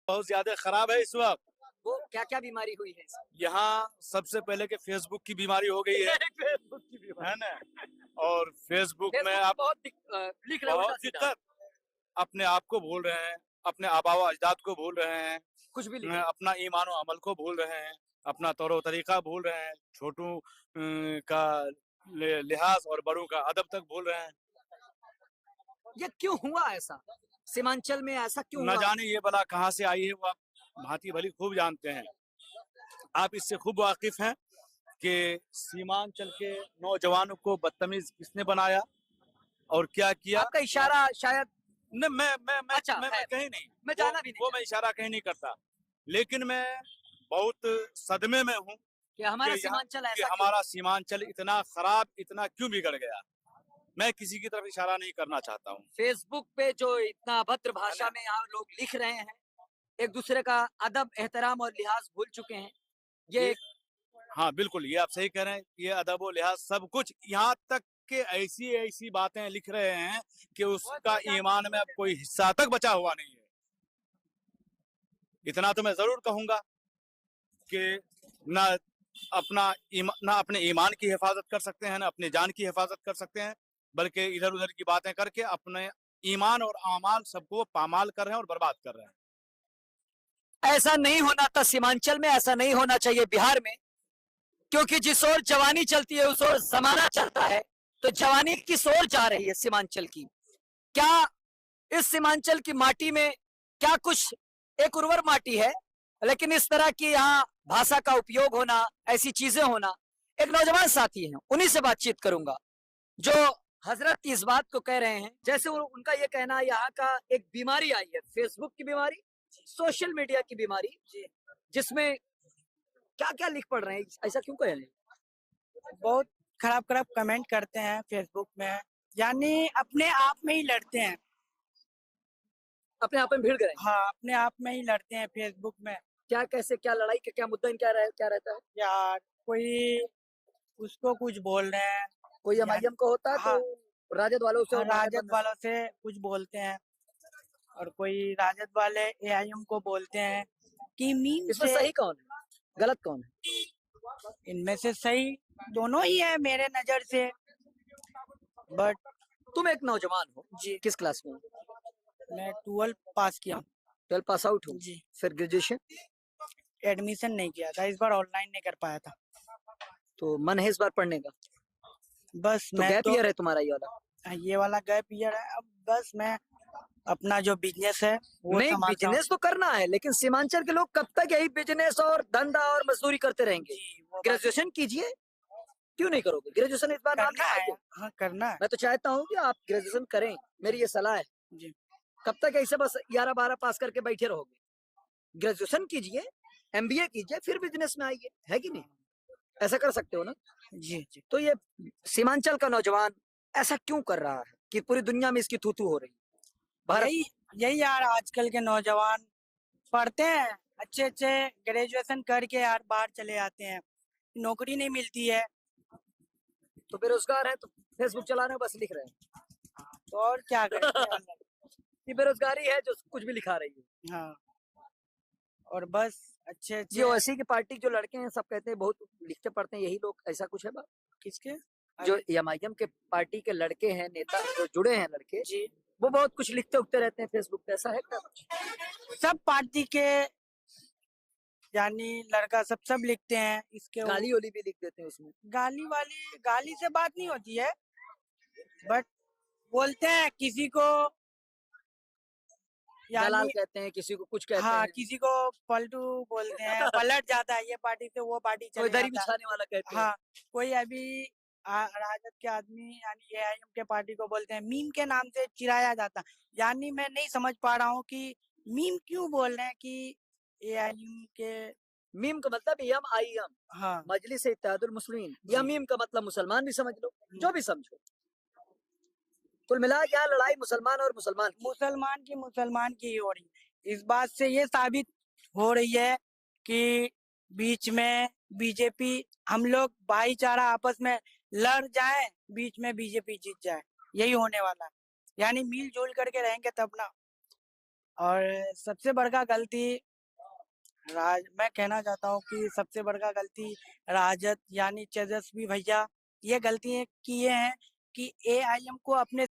बहुत ज्यादा खराब है इस वक्त। वो क्या-क्या बीमारी हुई है इसमें? यहाँ सबसे पहले के फेसबुक की बीमारी हो गई है फेसबुक की बीमारी। है ना? और फेसबुक में फेसबुक पे आप बहुत लिख रहे हैं बहुत उल्टा-सीधा, दिक्कत, अपने आप को भूल रहे हैं, अपने आबा अजदाद को भूल रहे हैं, कुछ भी लिख रहे हैं। अपना ईमान और अमल को भूल रहे हैं, अपना तौर तरीका भूल रहे हैं, छोटों का लिहाज और बड़ों का अदब तक भूल रहे हैं। ये क्यों हुआ ऐसा? सीमांचल में ऐसा क्यों न हुआ? जाने ये बला कहाँ से आई है, वो आप भांति भली खूब जानते हैं। आप इससे खूब वाकिफ हैं कि सीमांचल के नौजवानों को बदतमीज किसने बनाया और क्या किया। आपका इशारा शायद न, अच्छा मैं है, कहीं नहीं, मैं जाना भी नहीं वो मैं चाहता इशारा कहीं नहीं करता, लेकिन मैं बहुत सदमे में हूँ कि हमारा कि यहाँ सीमांचल कि ऐसा क्यों? हमारा सीमांचल इतना खराब, इतना क्यों बिगड़ गया। मैं किसी की तरफ इशारा नहीं करना चाहता हूँ, फेसबुक पे जो इतना अभद्र है भाषा ना? में यहाँ लोग लिख रहे हैं, एक दूसरे का अदब, एहतराम और लिहाज भूल चुके हैं। ये ये हाँ, बिल्कुल, ये आप सही कह रहे हैं। ये अदब व लिहाज सब कुछ, यहाँ तक कि ऐसी-ऐसी बातें लिख रहे हैं कि उसका ईमान में अब कोई हिस्सा तक बचा हुआ नहीं है। इतना तो मैं ज़रूर कहूँगा कि ना ना अपने ईमान की हिफाज़त कर सकते हैं, ना अपनी जान की हिफाज़त कर सकते हैं, बल्कि इधर-उधर की बातें करके अपने ईमान और आमाल सबको पामाल कर रहे हैं और बर्बाद कर रहे हैं। ऐसा नहीं होना था सीमांचल में, ऐसा नहीं होना चाहिए बिहार में, क्योंकि जिस ओर जवानी चलती है उस ओर जमाना चलता है। तो जवानी किस ओर जा रही है सीमांचल की? क्या इस सीमांचल की माटी में क्या कुछ एक उर्वर माटी है, लेकिन इस तरह की यहाँ भाषा का उपयोग होना, ऐसी चीजें होना। एक नौजवान साथी हैं, उन्हीं से बातचीत करूंगा, जो हजरत इस बात को कह रहे हैं, जैसे उनका ये कहना है यहाँ का एक बीमारी आई है, फेसबुक की बीमारी, सोशल मीडिया की बीमारी, जिसमें क्या क्या लिख पड़ रहे हैं, ऐसा क्यों कह रहे हैं? बहुत खराब-खराब कमेंट करते हैं फेसबुक में, यानी अपने आप में ही लड़ते हैं। अपने आप में भिड़ गए हैं। हाँ, अपने आप में ही लड़ते हैं फेसबुक में। क्या कैसे, क्या लड़ाई का क्या मुद्दा, क्या रहता है? यार, कोई उसको कुछ बोल रहे हैं, कोई यानी एमआईएम का होता है तो हाँ, राजद वालों से हाँ, और राजद वालों से कुछ बोलते हैं और कोई राजद वाले एआईएम को बोलते हैं कि मीम इसमें से। सही कौन है, गलत कौन है? इनमें से सही दोनों ही है मेरे नज़र से, बट तुम एक नौजवान हो, जी, किस क्लास में हो? मैं 12 पास किया हूँ। 12 पास आउट हो, जी, फिर ग्रेजुएशन? एडमिशन नहीं किया था, इस बार ऑनलाइन नहीं कर पाया था। तो मन है इस बार पढ़ने का? बस तो मैं गैप तो ईयर है तुम्हारा ये वाला? ये वाला गैप ईयर है, अब बस मैं अपना जो बिजनेस है वो नहीं, संभालता हूँ। बिजनेस तो करना है, लेकिन सीमांचल के लोग कब तक यही बिजनेस और धंधा और मजदूरी करते रहेंगे? जी, वो बात ग्रेजुएशन कीजिए, क्यों नहीं करोगे? ग्रेजुएशन इस बार नाम करना है। लिखाइए। हाँ, करना है। मैं तो चाहता हूँ कि आप ग्रेजुएशन करें, मेरी ये सलाह है। जी, कब तक ऐसे बस 11-12 पास करके बैठे रहोगे? ग्रेजुएशन कीजिए, एमबीए कीजिए, फिर बिजनेस में आइए, है कि नहीं? ऐसा कर सकते हो ना? जी, जी। तो ये सीमांचल का नौजवान ऐसा क्यों कर रहा है कि पूरी दुनिया में इसकी थू-थू हो रही है? भारत यही यही यार आजकल के नौजवान पढ़ते हैं, अच्छे-अच्छे ग्रेजुएशन करके यार बाहर चले आते हैं, नौकरी नहीं मिलती है, तो बेरोजगार है, तो फेसबुक चला रहे हैं, बस लिख रहे हैं। तो और क्या करें? ये बेरोजगारी है जो कुछ भी लिखा रही है। हाँ, और बस ये अच्छे-अच्छे ओवैसी की पार्टी जो लड़के हैं, सब कहते हैं बहुत लिखते पढ़ते हैं, यही लोग, ऐसा कुछ है बात? किसके? जो अभी एमआईएम के पार्टी के लड़के हैं, नेता जो जुड़े हैं लड़के, जी, वो बहुत कुछ लिखते उखते रहते हैं फेसबुक पे, ऐसा है क्या कुछ? सब पार्टी के यानी लड़का सब लिखते हैं, इसके वो गाली वाली भी लिख देते हैं उसमें। गाली से बात नहीं होती है, बट बोलते हैं किसी को दलाल यानी कहते हैं, किसी को कुछ कहते हाँ, हैं, किसी को पलटू बोलते हैं, पलट जाता है, ये पार्टी से वो पार्टी कोई चले दरी जाता है। बिछाने वाला कहते हैं। हाँ, कोई अभी राजद के आदमी यानी एआईएम के पार्टी को बोलते हैं, मीम के नाम से चिढ़ाया जाता है। यानी मैं नहीं समझ पा रहा हूँ कि मीम क्यों बोल रहे हैं कि एआईएम के। मीम का मतलब यम आई यम, हाँ, मजलिस इत्तेहादुल मुस्लिमीन, या जी, मीम का मतलब मुसलमान भी समझ लो, हुँ, जो भी समझो। कुल मिला के यहाँ लड़ाई मुसलमान और मुसलमान की। मुसलमान की ही हो रही है। इस बात से ये साबित हो रही है कि बीच में बीजेपी, हम लोग भाईचारा आपस में लड़ जाएँ, बीच में बीजेपी जीत जाए, यही होने वाला है। यानी मिल-जुल करके रहेंगे तब ना। और सबसे बड़का गलती मैं कहना चाहता हूँ कि सबसे बड़का गलती राजद यानी तेजस्वी भैया ये गलतियाँ किए हैं कि एआईएम को अपने